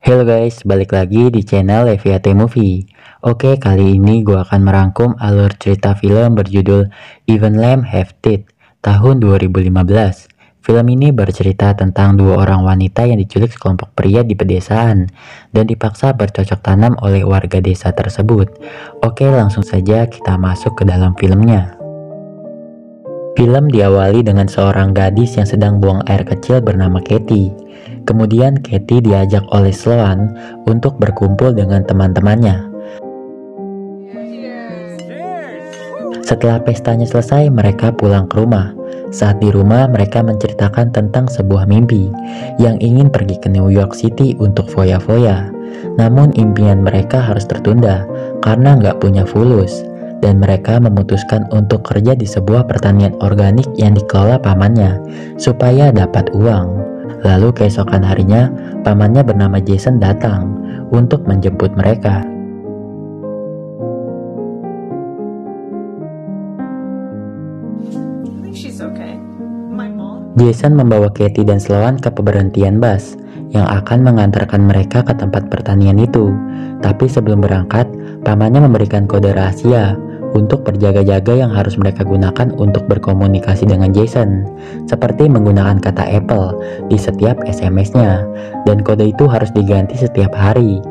Hello guys, balik lagi di channel Leviate Movie. Oke, kali ini gue akan merangkum alur cerita film berjudul Even Lamb Have Teeth tahun 2015. Film ini bercerita tentang dua orang wanita yang diculik sekelompok pria di pedesaan dan dipaksa bercocok tanam oleh warga desa tersebut. Oke, langsung saja kita masuk ke dalam filmnya. Film diawali dengan seorang gadis yang sedang buang air kecil bernama Katie. Kemudian Katie diajak oleh Sloan untuk berkumpul dengan teman-temannya. Setelah pestanya selesai, mereka pulang ke rumah. Saat di rumah, mereka menceritakan tentang sebuah mimpi yang ingin pergi ke New York City untuk foya-foya. Namun impian mereka harus tertunda karena nggak punya fulus. Dan mereka memutuskan untuk kerja di sebuah pertanian organik yang dikelola pamannya supaya dapat uang. Lalu keesokan harinya, pamannya bernama Jason datang untuk menjemput mereka. Jason membawa Katie dan Sloan ke pemberhentian bus yang akan mengantarkan mereka ke tempat pertanian itu. Tapi sebelum berangkat, pamannya memberikan kode rahasia untuk berjaga-jaga yang harus mereka gunakan untuk berkomunikasi dengan Jason, seperti menggunakan kata Apple di setiap SMS-nya, dan kode itu harus diganti setiap hari.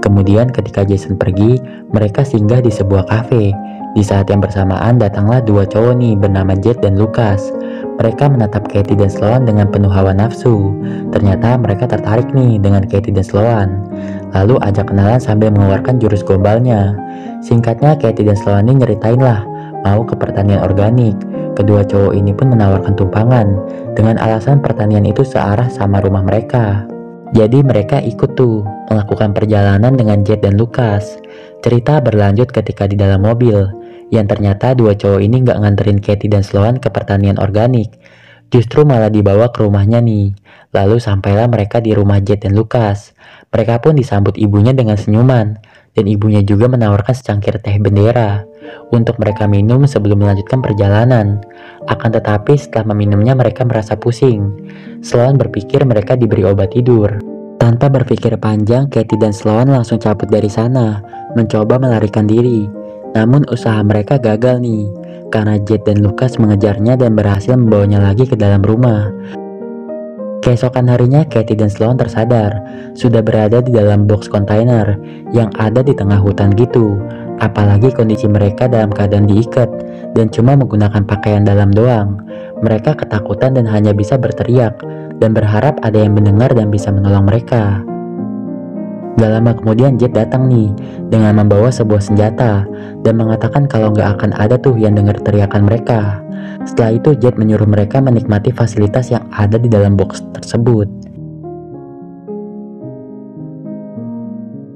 Kemudian ketika Jason pergi, mereka singgah di sebuah kafe. Di saat yang bersamaan datanglah dua cowok nih bernama Jed dan Lucas. Mereka menatap Katie dan Sloan dengan penuh hawa nafsu. Ternyata mereka tertarik nih dengan Katie dan Sloan. Lalu ajak kenalan sambil mengeluarkan jurus gombalnya. Singkatnya Katie dan Sloan ini nyeritain lah mau ke pertanian organik. Kedua cowok ini pun menawarkan tumpangan dengan alasan pertanian itu searah sama rumah mereka. Jadi mereka ikut tuh melakukan perjalanan dengan Jed dan Lucas. Cerita berlanjut ketika di dalam mobil, yang ternyata dua cowok ini nggak nganterin Katie dan Sloan ke pertanian organik, justru malah dibawa ke rumahnya nih. Lalu sampailah mereka di rumah Jed dan Lucas. Mereka pun disambut ibunya dengan senyuman, dan ibunya juga menawarkan secangkir teh bendera untuk mereka minum sebelum melanjutkan perjalanan. Akan tetapi setelah meminumnya mereka merasa pusing. Sloan berpikir mereka diberi obat tidur. Tanpa berpikir panjang, Katie dan Sloan langsung cabut dari sana, mencoba melarikan diri. Namun usaha mereka gagal nih, karena Jed dan Lucas mengejarnya dan berhasil membawanya lagi ke dalam rumah. Keesokan harinya, Katie dan Sloan tersadar, sudah berada di dalam box kontainer yang ada di tengah hutan gitu. Apalagi kondisi mereka dalam keadaan diikat dan cuma menggunakan pakaian dalam doang. Mereka ketakutan dan hanya bisa berteriak dan berharap ada yang mendengar dan bisa menolong mereka. Gak lama kemudian Jed datang nih dengan membawa sebuah senjata dan mengatakan kalau gak akan ada tuh yang dengar teriakan mereka. Setelah itu Jed menyuruh mereka menikmati fasilitas yang ada di dalam box tersebut.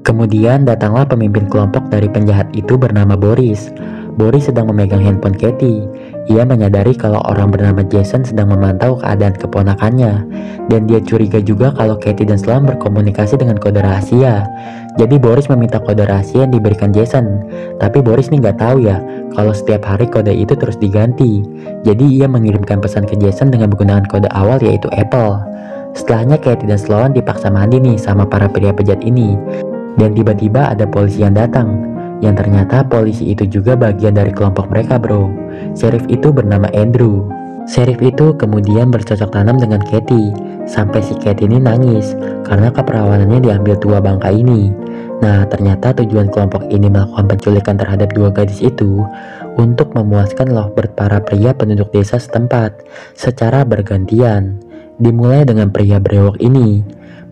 Kemudian datanglah pemimpin kelompok dari penjahat itu bernama Boris. Boris sedang memegang handphone Katie. Ia menyadari kalau orang bernama Jason sedang memantau keadaan keponakannya, dan dia curiga juga kalau Katie dan Sloan berkomunikasi dengan kode rahasia. Jadi Boris meminta kode rahasia yang diberikan Jason, tapi Boris nih nggak tahu ya kalau setiap hari kode itu terus diganti. Jadi ia mengirimkan pesan ke Jason dengan menggunakan kode awal yaitu Apple. Setelahnya Katie dan Sloan dipaksa mandi nih sama para pria bejat ini, dan tiba-tiba ada polisi yang datang. Yang ternyata polisi itu juga bagian dari kelompok mereka bro. Sheriff itu bernama Andrew. Sheriff itu kemudian bercocok tanam dengan Katie, sampai si Katie ini nangis karena keperawanannya diambil dua bangka ini. Nah ternyata tujuan kelompok ini melakukan penculikan terhadap dua gadis itu untuk memuaskan lovebird para pria penduduk desa setempat secara bergantian. Dimulai dengan pria brewok ini.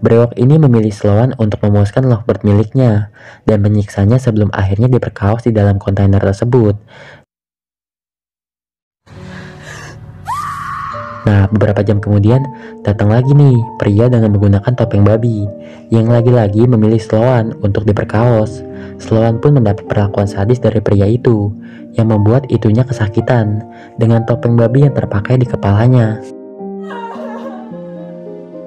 Brewok ini memilih Sloan untuk memuaskan lovebird miliknya dan menyiksanya sebelum akhirnya diperkaos di dalam kontainer tersebut. Nah, beberapa jam kemudian datang lagi nih pria dengan menggunakan topeng babi yang lagi-lagi memilih Sloan untuk diperkaos. Sloan pun mendapat perlakuan sadis dari pria itu yang membuat itunya kesakitan dengan topeng babi yang terpakai di kepalanya.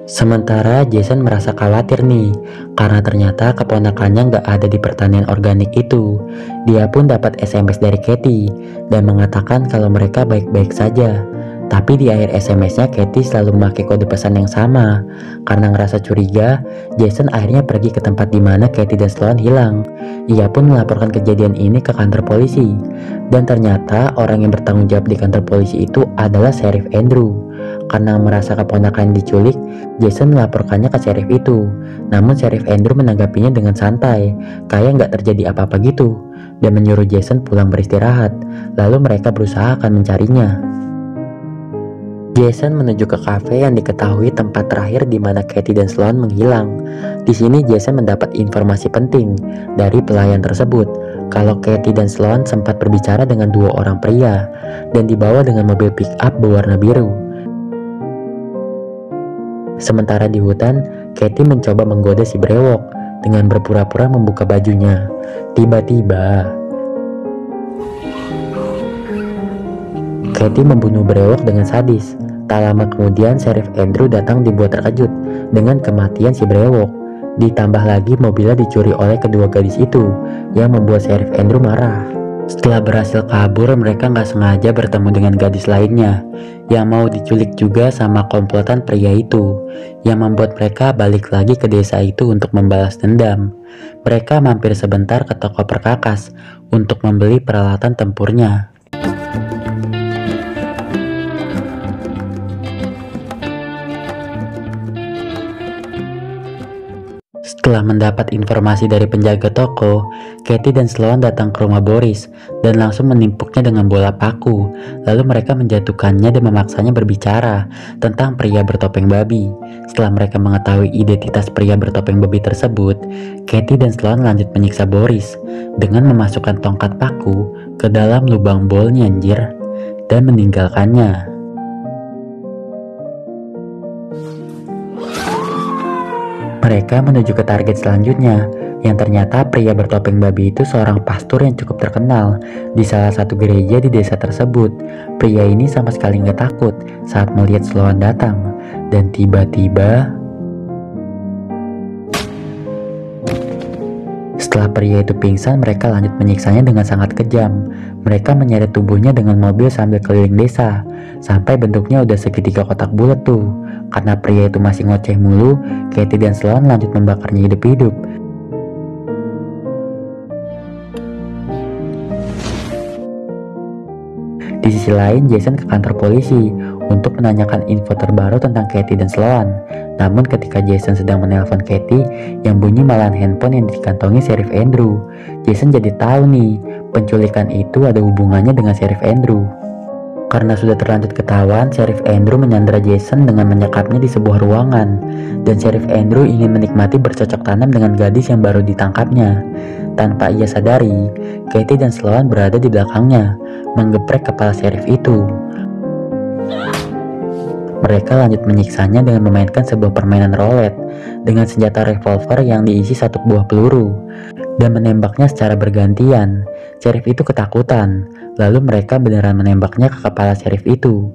Sementara Jason merasa khawatir nih, karena ternyata keponakannya nggak ada di pertanian organik itu. Dia pun dapat SMS dari Katie dan mengatakan kalau mereka baik-baik saja. Tapi di akhir SMS-nya Katie selalu memakai kode pesan yang sama. Karena ngerasa curiga, Jason akhirnya pergi ke tempat di mana Katie dan Sloan hilang. Ia pun melaporkan kejadian ini ke kantor polisi. Dan ternyata orang yang bertanggung jawab di kantor polisi itu adalah Sheriff Andrew. Karena merasa keponakan diculik, Jason melaporkannya ke sheriff itu. Namun Sheriff Andrew menanggapinya dengan santai, kayak nggak terjadi apa-apa gitu, dan menyuruh Jason pulang beristirahat. Lalu mereka berusaha akan mencarinya. Jason menuju ke kafe yang diketahui tempat terakhir di mana Katie dan Sloan menghilang. Di sini Jason mendapat informasi penting dari pelayan tersebut kalau Katie dan Sloan sempat berbicara dengan dua orang pria dan dibawa dengan mobil pick up berwarna biru. Sementara di hutan, Katie mencoba menggoda si brewok dengan berpura-pura membuka bajunya. Tiba-tiba Katie membunuh brewok dengan sadis. Tak lama kemudian Sheriff Andrew datang dibuat terkejut dengan kematian si brewok. Ditambah lagi mobilnya dicuri oleh kedua gadis itu yang membuat Sheriff Andrew marah. Setelah berhasil kabur, mereka nggak sengaja bertemu dengan gadis lainnya yang mau diculik juga sama komplotan pria itu, yang membuat mereka balik lagi ke desa itu untuk membalas dendam. Mereka mampir sebentar ke toko perkakas untuk membeli peralatan tempurnya. Setelah mendapat informasi dari penjaga toko, Katie dan Sloan datang ke rumah Boris dan langsung menimpuknya dengan bola paku. Lalu mereka menjatuhkannya dan memaksanya berbicara tentang pria bertopeng babi. Setelah mereka mengetahui identitas pria bertopeng babi tersebut, Katie dan Sloan lanjut menyiksa Boris dengan memasukkan tongkat paku ke dalam lubang bolnya dan meninggalkannya. Mereka menuju ke target selanjutnya, yang ternyata pria bertopeng babi itu seorang pastor yang cukup terkenal di salah satu gereja di desa tersebut. Pria ini sama sekali nggak takut saat melihat Sloan datang, dan tiba-tiba setelah pria itu pingsan, mereka lanjut menyiksanya dengan sangat kejam. Mereka menyeret tubuhnya dengan mobil sambil keliling desa, sampai bentuknya udah segitiga kotak bulat tuh. Karena pria itu masih ngoceh mulu, Katie dan Sloan lanjut membakarnya hidup-hidup. Di sisi lain, Jason ke kantor polisi untuk menanyakan info terbaru tentang Katie dan Sloan. Namun ketika Jason sedang menelpon Katie, yang bunyi malahan handphone yang dikantongi Sheriff Andrew. Jason jadi tahu nih, penculikan itu ada hubungannya dengan Sheriff Andrew. Karena sudah terlanjur ketahuan, Sheriff Andrew menyandera Jason dengan menyekapnya di sebuah ruangan. Dan Sheriff Andrew ingin menikmati bercocok tanam dengan gadis yang baru ditangkapnya. Tanpa ia sadari, Katie dan Sloan berada di belakangnya, menggeprek kepala Sheriff itu. Mereka lanjut menyiksanya dengan memainkan sebuah permainan roulette dengan senjata revolver yang diisi satu buah peluru dan menembaknya secara bergantian. Sheriff itu ketakutan, lalu mereka beneran menembaknya ke kepala Sheriff itu.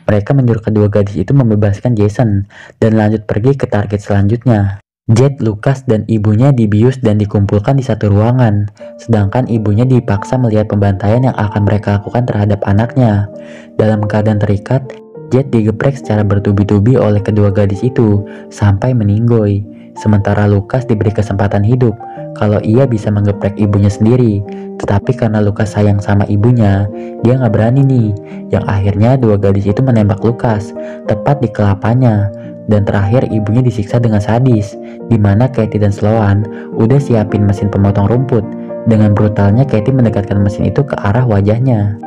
Mereka menyuruh kedua gadis itu membebaskan Jason dan lanjut pergi ke target selanjutnya. Jet, Lucas, dan ibunya dibius dan dikumpulkan di satu ruangan, sedangkan ibunya dipaksa melihat pembantaian yang akan mereka lakukan terhadap anaknya. Dalam keadaan terikat, Jet digeprek secara bertubi-tubi oleh kedua gadis itu sampai meninggoy. Sementara Lucas diberi kesempatan hidup kalau ia bisa menggeprek ibunya sendiri. Tetapi karena Lucas sayang sama ibunya, dia nggak berani nih. Yang akhirnya dua gadis itu menembak Lucas tepat di kelapanya. Dan terakhir ibunya disiksa dengan sadis, di mana Katie dan Sloan udah siapin mesin pemotong rumput. Dengan brutalnya Katie mendekatkan mesin itu ke arah wajahnya.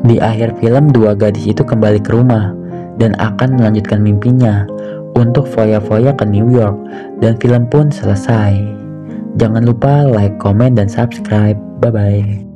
Di akhir film, dua gadis itu kembali ke rumah dan akan melanjutkan mimpinya untuk foya-foya ke New York, dan film pun selesai. Jangan lupa like, komen, dan subscribe. Bye-bye.